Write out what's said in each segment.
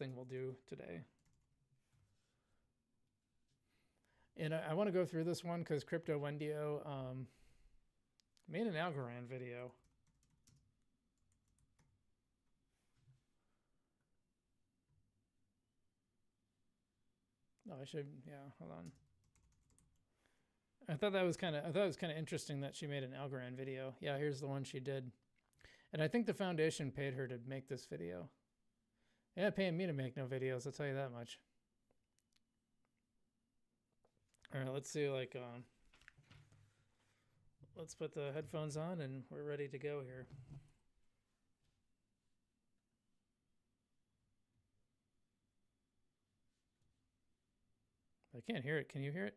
thing we'll do today. And I want to go through this one because Crypto Wendio made an Algorand video. Oh, I should, yeah, hold on. I thought it was kind of interesting that she made an Algorand video. Yeah, here's the one she did. And I think the foundation paid her to make this video. They're not paying me to make no videos, I'll tell you that much. All right, let's see, like, let's put the headphones on and we're ready to go here. I can't hear it. Can you hear it?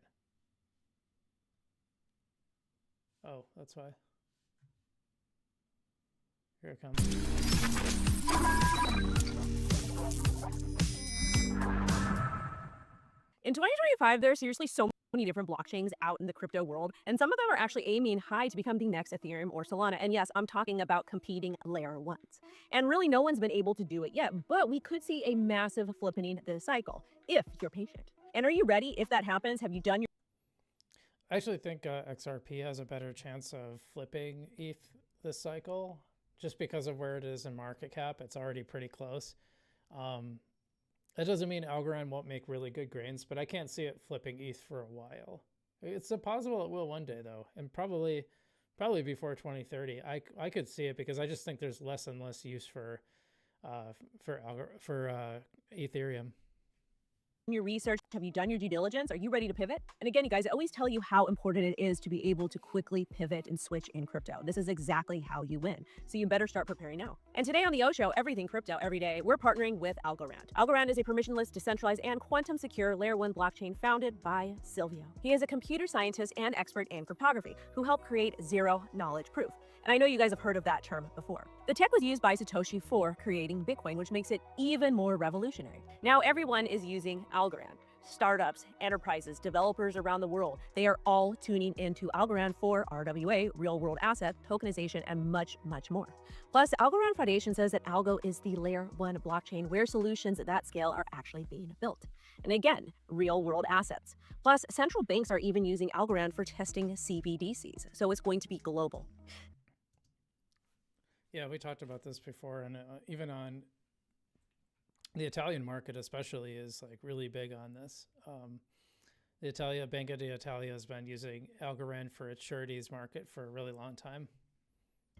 Oh, that's why. Here it comes. In 2025, there are seriously so many different blockchains out in the crypto world, and some of them are actually aiming high to become the next Ethereum or Solana. And yes, I'm talking about competing layer ones. And really, no one's been able to do it yet, but we could see a massive flipping this cycle if you're patient. And are you ready? If that happens, have you done your... I actually think XRP has a better chance of flipping ETH this cycle, just because of where it is in market cap. It's already pretty close. That doesn't mean Algorand won't make really good gains, but I can't see it flipping ETH for a while. It's possible it will one day though, and probably before 2030. I could see it because I just think there's less and less use for Ethereum. Your research? Have you done your due diligence? Are you ready to pivot? And again, you guys, I always tell you how important it is to be able to quickly pivot and switch in crypto. This is exactly how you win. So you better start preparing now. And today on the O Show, everything crypto every day, we're partnering with Algorand. Algorand is a permissionless, decentralized, and quantum secure layer 1 blockchain founded by Silvio. He is a computer scientist and expert in cryptography who helped create zero knowledge proof. And I know you guys have heard of that term before. The tech was used by Satoshi for creating Bitcoin, which makes it even more revolutionary. Now everyone is using Algorand. Startups, enterprises, developers around the world, they are all tuning into Algorand for RWA, real world asset, tokenization, and much, much more. Plus, Algorand Foundation says that Algo is the layer 1 blockchain where solutions at that scale are actually being built. And again, real world assets. Plus, central banks are even using Algorand for testing CBDCs, so it's going to be global. Yeah, we talked about this before, and even on the Italian market especially is like really big on this. The Banca d'Italia has been using Algorand for its sureties market for a really long time.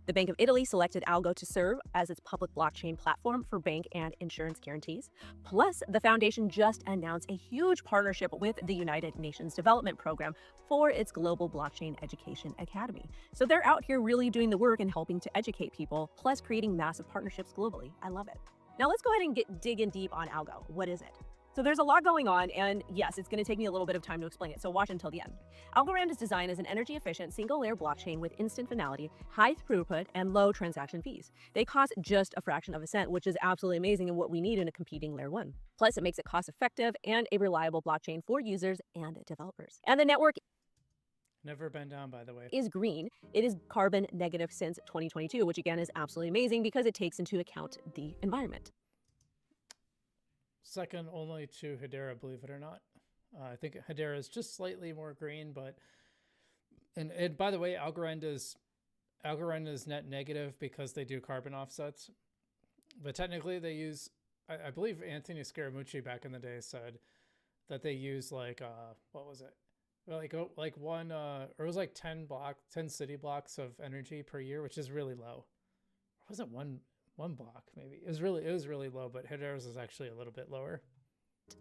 The Bank of Italy selected Algo to serve as its public blockchain platform for bank and insurance guarantees. Plus, the foundation just announced a huge partnership with the United Nations Development Program for its Global Blockchain Education Academy. So they're out here really doing the work and helping to educate people, plus creating massive partnerships globally. I love it. Now let's go ahead and dig in deep on Algo. What is it? So there's a lot going on, and yes, it's going to take me a little bit of time to explain it, so watch until the end. Algorand is designed as an energy-efficient, single-layer blockchain with instant finality, high throughput, and low transaction fees. They cost just a fraction of a cent, which is absolutely amazing and what we need in a competing layer 1. Plus, it makes it cost-effective and a reliable blockchain for users and developers. And the network never been down, by the way, is green. It is carbon negative since 2022, which again is absolutely amazing because it takes into account the environment. Second only to Hedera, believe it or not. I think Hedera is just slightly more green, but and by the way, Algorand is net negative because they do carbon offsets, but technically they use. I believe Anthony Scaramucci back in the day said that they use like what was it? Like one or it was like 10 city blocks of energy per year, which is really low. Or was it one block maybe? It was really low, but Hedera's is actually a little bit lower.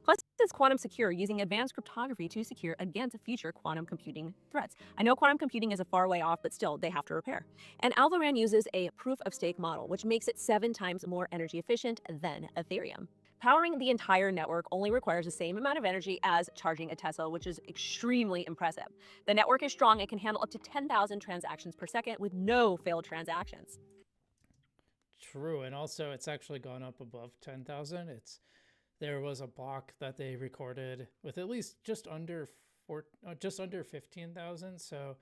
Plus, it's quantum secure, using advanced cryptography to secure against future quantum computing threats. I know quantum computing is a far way off, but still, they have to repair. And Algorand uses a proof-of-stake model, which makes it 7 times more energy efficient than Ethereum. Powering the entire network only requires the same amount of energy as charging a Tesla, which is extremely impressive. The network is strong and can handle up to 10,000 transactions per second with no failed transactions. True, and also it's actually gone up above 10,000. There was a block that they recorded with at least just under 15,000. So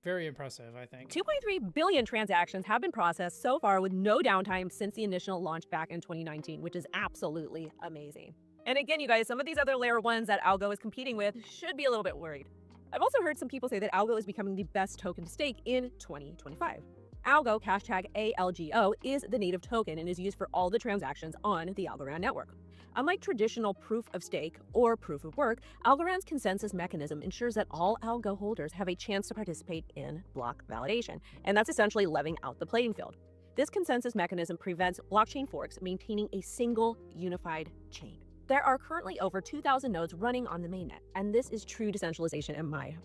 very impressive, I think. 2.3 billion transactions have been processed so far with no downtime since the initial launch back in 2019, which is absolutely amazing. And again, you guys, some of these other layer ones that Algo is competing with should be a little bit worried. I've also heard some people say that Algo is becoming the best token to stake in 2025. Algo, hashtag ALGO, is the native token and is used for all the transactions on the Algorand network. Unlike traditional proof of stake or proof of work, Algorand's consensus mechanism ensures that all Algo holders have a chance to participate in block validation, and that's essentially leveling out the playing field. This consensus mechanism prevents blockchain forks, maintaining a single unified chain. There are currently over 2,000 nodes running on the mainnet, and this is true decentralization in my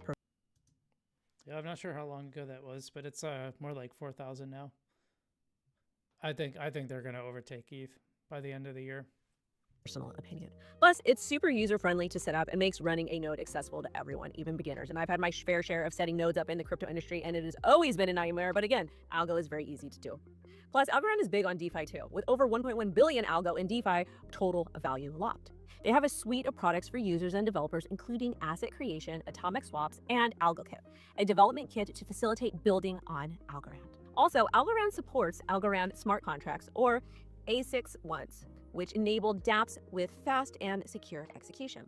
Yeah, I'm not sure how long ago that was, but it's more like 4,000 now. I think they're going to overtake ETH by the end of the year. Personal opinion. Plus, it's super user-friendly to set up and makes running a node accessible to everyone, even beginners. And I've had my fair share of setting nodes up in the crypto industry, and it has always been a nightmare. But again, Algo is very easy to do. Plus, Algorand is big on DeFi too, with over 1.1 billion Algo in DeFi total value locked. They have a suite of products for users and developers, including asset creation, atomic swaps, and AlgoKit, a development kit to facilitate building on Algorand. Also, Algorand supports Algorand smart contracts, or ASICs once, which enable dApps with fast and secure execution.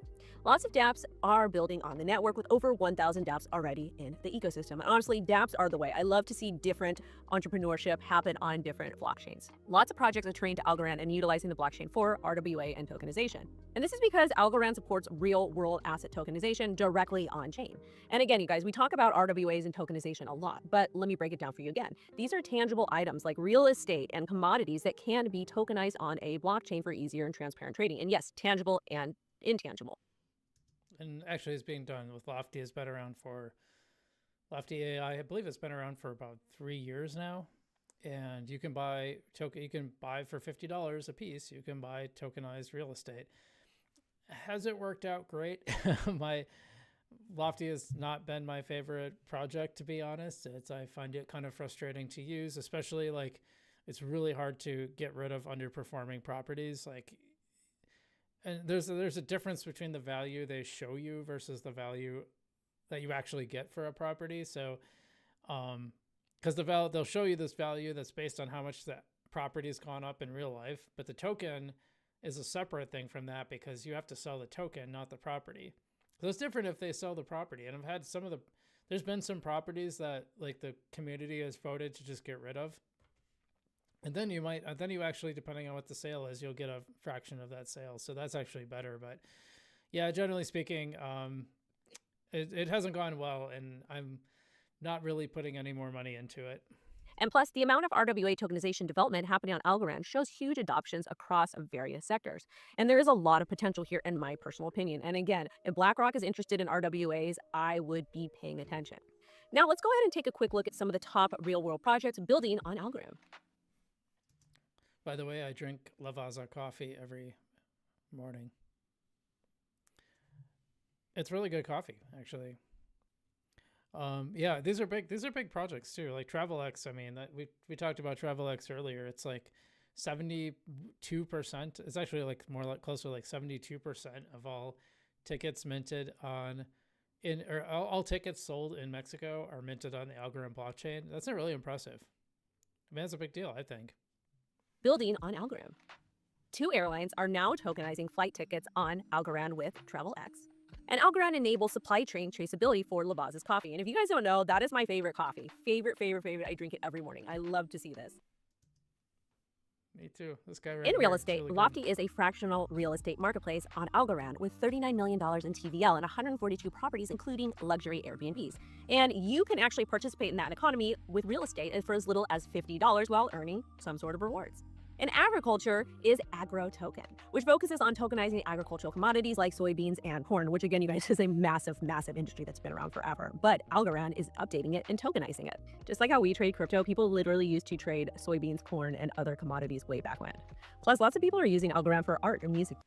Lots of dApps are building on the network with over 1,000 dApps already in the ecosystem. And honestly, dApps are the way. I love to see different entrepreneurship happen on different blockchains. Lots of projects are trained to Algorand and utilizing the blockchain for RWA and tokenization. And this is because Algorand supports real-world asset tokenization directly on-chain. And again, you guys, we talk about RWAs and tokenization a lot, but let me break it down for you again. These are tangible items like real estate and commodities that can be tokenized on a blockchain for easier and transparent trading. And yes, tangible and intangible. And actually, it's being done with Lofty. Has been around for Lofty AI. I believe it's been around for about 3 years now. And you can buy You can buy for $50 a piece. You can buy tokenized real estate. Has it worked out great? My Lofty has not been my favorite project, to be honest. I find it kind of frustrating to use, especially like it's really hard to get rid of underperforming properties. And there's a difference between the value they show you versus the value that you actually get for a property. So, because they'll show you this value that's based on how much that property's gone up in real life, but the token is a separate thing from that because you have to sell the token, not the property. So it's different if they sell the property. And I've had there's been some properties that like the community has voted to just get rid of. And then you actually, depending on what the sale is, you'll get a fraction of that sale. So that's actually better. But yeah, generally speaking, it hasn't gone well, and I'm not really putting any more money into it. And plus, the amount of RWA tokenization development happening on Algorand shows huge adoptions across various sectors. And there is a lot of potential here, in my personal opinion. And again, if BlackRock is interested in RWAs, I would be paying attention. Now, let's go ahead and take a quick look at some of the top real-world projects building on Algorand. By the way, I drink Lavazza coffee every morning. It's really good coffee, actually. Yeah, these are big projects too. Like TravelX, I mean, we talked about TravelX earlier. It's like 72%. It's actually like more like closer to like 72% of all tickets minted all tickets sold in Mexico are minted on the Algorand blockchain. That's not really impressive. I mean, that's a big deal, I think. Building on Algorand. 2 airlines are now tokenizing flight tickets on Algorand with TravelX. And Algorand enables supply chain traceability for Lavazza's coffee. And if you guys don't know, that is my favorite coffee. Favorite. I drink it every morning. I love to see this. Me too. This guy right In here, real estate, really Lofty is a fractional real estate marketplace on Algorand with $39 million in TVL and 142 properties, including luxury Airbnbs. And you can actually participate in that economy with real estate for as little as $50 while earning some sort of rewards. And agriculture is AgroToken, which focuses on tokenizing agricultural commodities like soybeans and corn, which again, you guys, is a massive industry that's been around forever. But Algorand is updating it and tokenizing it. Just like how we trade crypto, people literally used to trade soybeans, corn, and other commodities way back when. Plus, lots of people are using Algorand for art and music.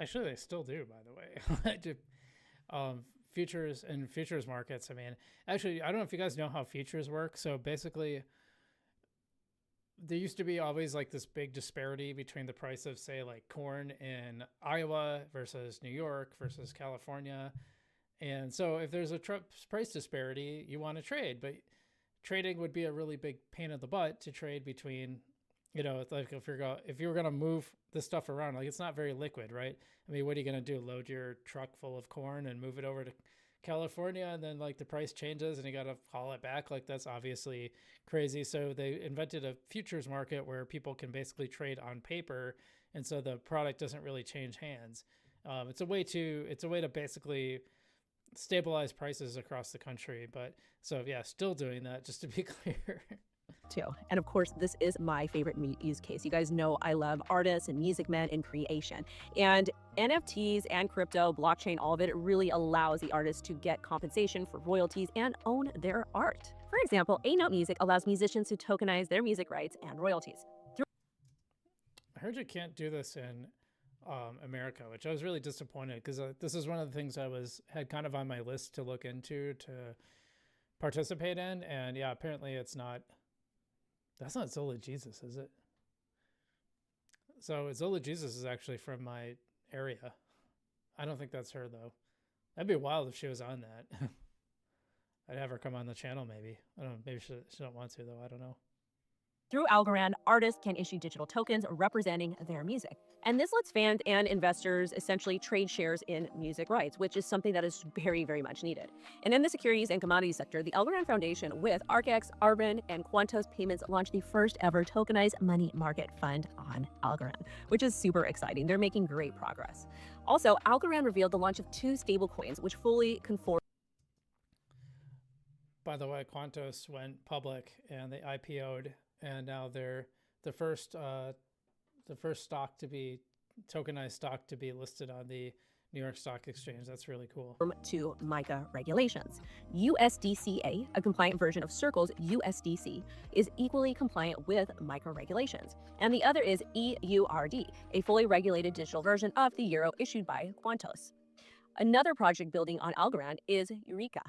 Actually, they still do, by the way. Futures and futures markets. I mean, actually, I don't know if you guys know how futures work. So basically, there used to be always like this big disparity between the price of, say, like corn in Iowa versus New York versus California. And so if there's a price disparity, you want to trade, but trading would be a really big pain in the butt to trade between, it's like if you were going to move this stuff around, like it's not very liquid, right? I mean, what are you going to do? Load your truck full of corn and move it over to California, and then like the price changes and you got to haul it back? Like that's obviously crazy. So they invented a futures market where people can basically trade on paper, and so the product doesn't really change hands. It's a way to basically stabilize prices across the country. But so yeah, still doing that, just to be clear. Too. And of course, this is my favorite use case. You guys know I love artists and music men in creation. And NFTs and crypto, blockchain, all of it really allows the artists to get compensation for royalties and own their art. For example, A-Note Music allows musicians to tokenize their music rights and royalties. I heard you can't do this in America, which I was really disappointed, because this is one of the things I had kind of on my list to look into to participate in. And yeah, apparently it's not. That's not Zola Jesus, is it? So Zola Jesus is actually from my area. I don't think that's her, though. That'd be wild if she was on that. I'd have her come on the channel, maybe. I don't know. Maybe she don't want to, though. I don't know. Through Algorand, artists can issue digital tokens representing their music. And this lets fans and investors essentially trade shares in music rights, which is something that is very, very much needed. And in the securities and commodities sector, the Algorand Foundation with ArcX, Arbin, and Quantos Payments launched the first ever tokenized money market fund on Algorand, which is super exciting. They're making great progress. Also, Algorand revealed the launch of 2 stablecoins, which fully conform. By the way, Quantos went public and they IPO'd. And now they're the first stock to be tokenized stock to be listed on the New York Stock Exchange. That's really cool. To MiCA regulations. USDCA, a compliant version of Circle's USDC, is equally compliant with MiCA regulations. And the other is EURD, a fully regulated digital version of the euro issued by Quantos. Another project building on Algorand is Eureka.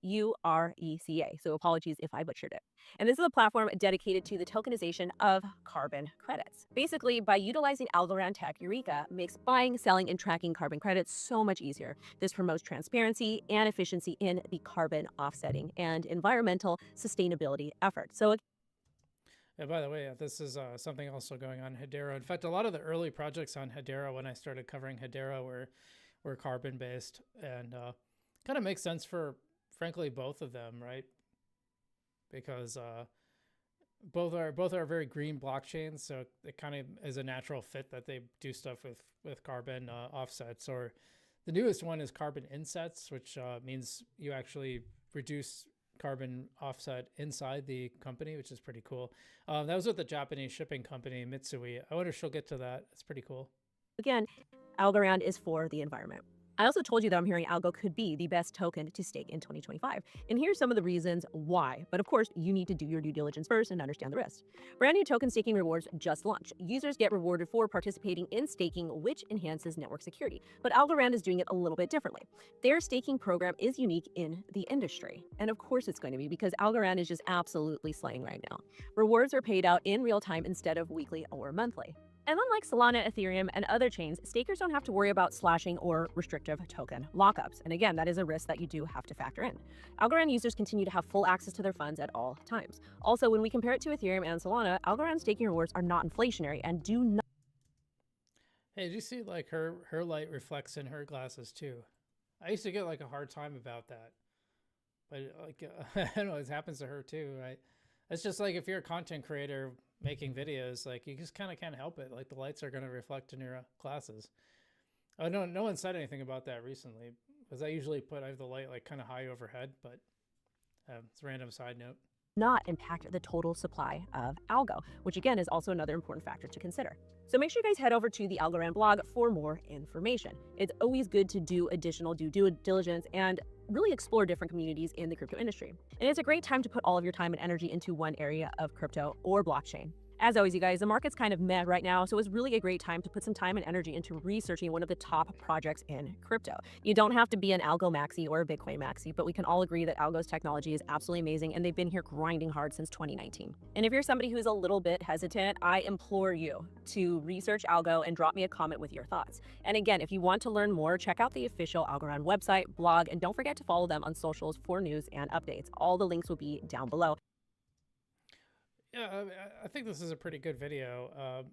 URECA, so apologies if I butchered it. And this is a platform dedicated to the tokenization of carbon credits. Basically, by utilizing Algorand tech, Eureka makes buying, selling, and tracking carbon credits so much easier. This promotes transparency and efficiency in the carbon offsetting and environmental sustainability efforts. So and by the way, this is something also going on in Hedera. In fact, a lot of the early projects on Hedera, when I started covering Hedera, were carbon-based, and kind of makes sense for, frankly, both of them, right? Because both are very green blockchains, so it kind of is a natural fit that they do stuff with carbon offsets. Or the newest one is carbon insets, which means you actually reduce carbon offset inside the company, which is pretty cool. That was with the Japanese shipping company Mitsui. I wonder if she'll get to that. It's pretty cool. Again, Algorand is for the environment. I also told you that I'm hearing Algo could be the best token to stake in 2025. And here's some of the reasons why. But of course, you need to do your due diligence first and understand the risks. Brand new token staking rewards just launched. Users get rewarded for participating in staking, which enhances network security. But Algorand is doing it a little bit differently. Their staking program is unique in the industry. And of course it's going to be, because Algorand is just absolutely slaying right now. Rewards are paid out in real time instead of weekly or monthly. And unlike Solana, Ethereum, and other chains, stakers don't have to worry about slashing or restrictive token lockups. And again, that is a risk that you do have to factor in. Algorand users continue to have full access to their funds at all times. Also, when we compare it to Ethereum and Solana, Algorand staking rewards are not inflationary and do not. Hey, did you see like her light reflects in her glasses too? I used to get like a hard time about that, but like I don't know, it happens to her too, right? It's just like if you're a content creator making videos, like you just kind of can't help it. Like the lights are going to reflect in your glasses. Oh, no one said anything about that recently, because I usually I have the light like kind of high overhead, but it's a random side note. Not impact the total supply of algo, which again is also another important factor to consider. So make sure you guys head over to the Algorand blog for more information. It's always good to do additional due diligence and really explore different communities in the crypto industry. And it's a great time to put all of your time and energy into one area of crypto or blockchain. As always, you guys, the market's kind of meh right now, so it's really a great time to put some time and energy into researching one of the top projects in crypto. You don't have to be an algo maxi or a Bitcoin maxi, but we can all agree that algo's technology is absolutely amazing, and they've been here grinding hard since 2019. And if you're somebody who's a little bit hesitant, I implore you to research algo and drop me a comment with your thoughts. And again, if you want to learn more, check out the official Algorand website, blog, and don't forget to follow them on socials for news and updates. All the links will be down below. Yeah, I think this is a pretty good video.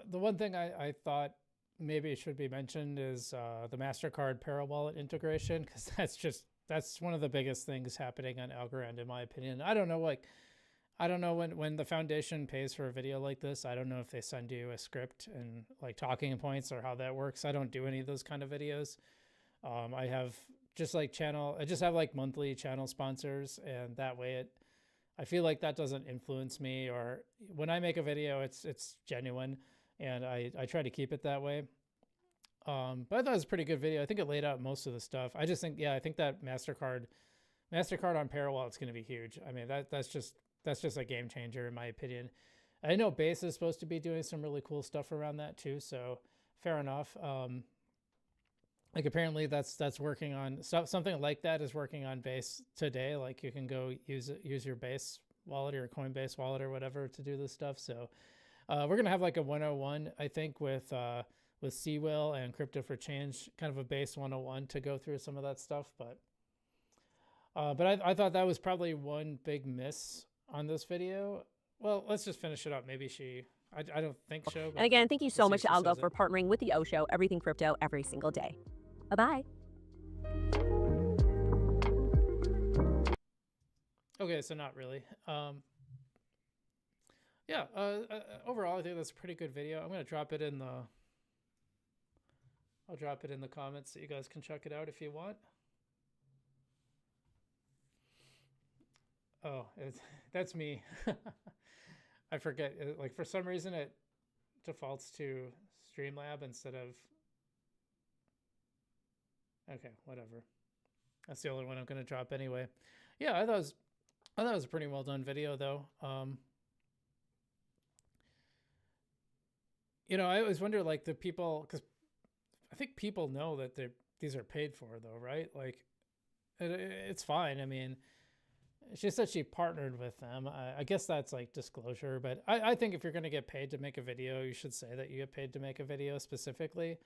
The one thing I thought maybe should be mentioned is the MasterCard Wallet integration, because that's one of the biggest things happening on Algorand, in my opinion. I don't know, when the foundation pays for a video like this, I don't know if they send you a script and like talking points or how that works. I don't do any of those kind of videos. I have I just have like monthly channel sponsors, and that way I feel like that doesn't influence me, or when I make a video, it's genuine, and I try to keep it that way. But I thought it was a pretty good video. I think it laid out most of the stuff. I just think, I think that MasterCard on Parallel is going to be huge. I mean, that's just a game changer in my opinion. I know Base is supposed to be doing some really cool stuff around that too, so fair enough. Like apparently that's working on something like that is working on Base today. Like you can go use your Base wallet or Coinbase wallet or whatever to do this stuff. So we're gonna have like a 101, I think, with Seawell and Crypto for Change, kind of a Base 101 to go through some of that stuff. But I thought that was probably one big miss on this video. Well, let's just finish it up. Maybe I don't think so. And again, thank you so much to Algo for partnering with the O Show, everything crypto every single day. Bye-bye. Okay, so not really. Yeah, overall, I think that's a pretty good video. I'm going to drop it in I'll drop it in the comments so you guys can check it out if you want. Oh, that's me. I forget. Like for some reason, it defaults to Streamlab instead of. Okay, whatever. That's the only one I'm going to drop anyway. Yeah, I thought it was a pretty well done video though. You know, I always wonder, like, the people, because I think people know that these are paid for though, right? Like, it's fine. I mean, she said she partnered with them. I guess that's like disclosure, but I think if you're going to get paid to make a video, you should say that you get paid to make a video specifically.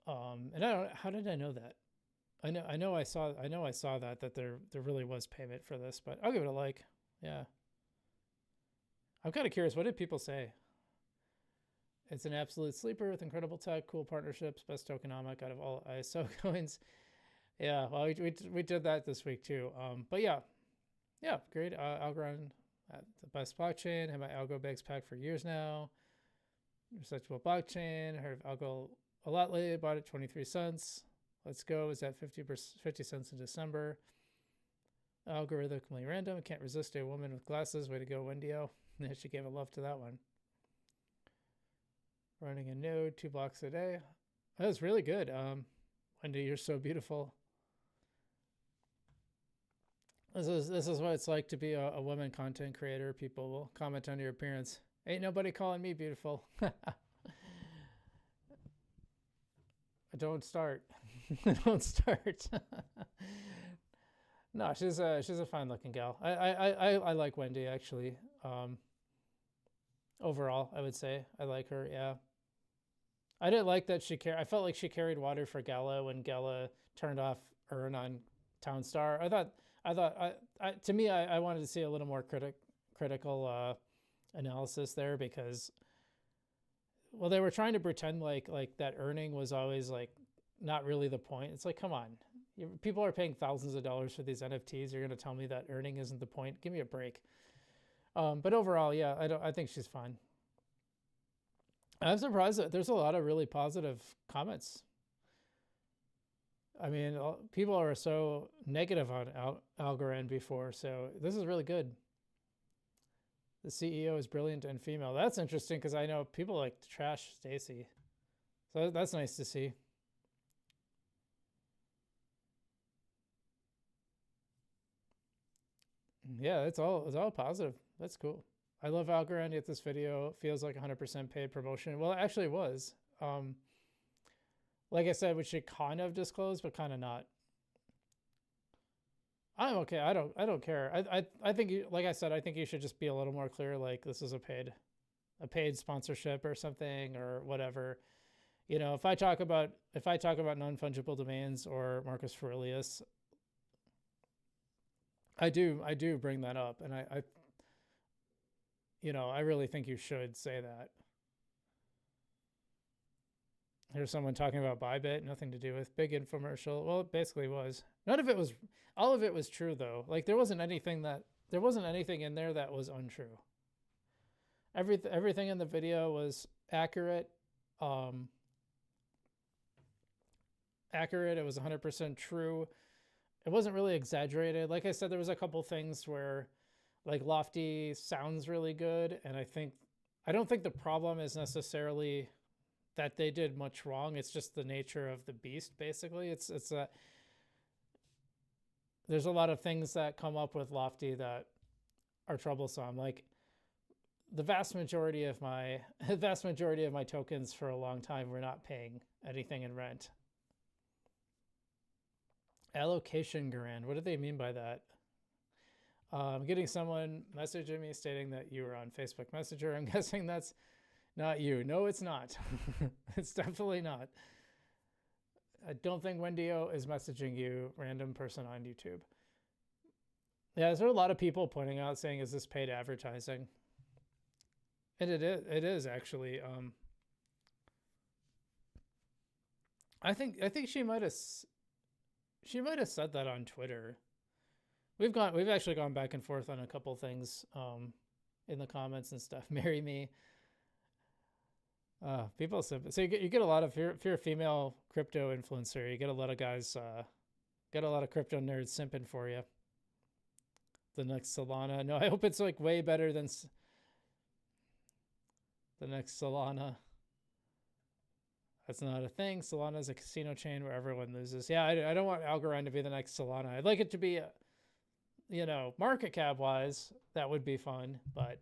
And how did I know that? I know I saw that there really was payment for this, but I'll give it a like. Yeah. I'm kind of curious, what did people say? It's an absolute sleeper with incredible tech, cool partnerships, best tokenomic out of all ISO coins. Yeah, well, we did that this week too. But yeah, great. Algorand, the best blockchain. Had my Algo bags packed for years now. Researchable blockchain. Heard of Algo a lot lately. Bought it 23 cents. Let's go. Is at 50 cents in December. Algorithmically random. Can't resist a woman with glasses. Way to go, Wendio. She gave a love to that one. Running a node 2 blocks a day. That was really good. Wendy, you're so beautiful. This is what it's like to be a woman content creator. People will comment on your appearance. Ain't nobody calling me beautiful. Don't start. Don't start. No, she's a fine looking gal. I like Wendy actually. Overall, I would say I like her. Yeah. I didn't like that I felt like she carried water for Gala when Gala turned off Earn on Townstar. To me, I wanted to see a little more critical analysis there, because, well, they were trying to pretend like that earning was always like not really the point. It's like, come on, people are paying thousands of dollars for these NFTs. You're going to tell me that earning isn't the point? Give me a break. But overall, yeah, I think she's fine. I'm surprised that there's a lot of really positive comments. I mean, people are so negative on Algorand before, so this is really good. The CEO is brilliant and female. That's interesting, because I know people like to trash Stacy. So that's nice to see. Yeah, it's all positive. That's cool. I love Algorand. Yet this video feels like 100% paid promotion. Well, it actually was. Like I said, we should kind of disclose, but kind of not. I'm okay. I don't care. I think you, like I said, I think you should just be a little more clear. Like this is a paid sponsorship or something or whatever. You know, if I talk about non-fungible domains or Marcus Aurelius, I do bring that up, and I you know, I really think you should say that. Here's someone talking about Bybit, nothing to do with big infomercial. Well, it basically was. None of it was, all of it was true though. Like there wasn't anything in there that was untrue. Everything in the video was accurate. Accurate. It was 100% true. It wasn't really exaggerated. Like I said, there was a couple things where like Lofty sounds really good. And I don't think the problem is necessarily that they did much wrong. It's just the nature of the beast, basically. It's that there's a lot of things that come up with Lofty that are troublesome. Like the vast majority of my tokens for a long time were not paying anything in rent. Allocation Garand. What do they mean by that? I'm getting someone messaging me stating that you were on Facebook Messenger. I'm guessing that's not you. No, it's not. It's definitely not. I don't think Wendio is messaging you, random person on YouTube. Yeah, there's a lot of people pointing out saying, is this paid advertising? And it is actually. I think she might have said that on Twitter. We've actually gone back and forth on a couple things in the comments and stuff. Marry me. People simp. So you get a lot of, if you're a female crypto influencer, you get a lot of guys, get a lot of crypto nerds simping for you. The next Solana. No, I hope it's like way better than the next Solana. That's not a thing. Solana is a casino chain where everyone loses. Yeah, I don't want Algorand to be the next Solana. I'd like it to be, you know, market cap wise, that would be fun, but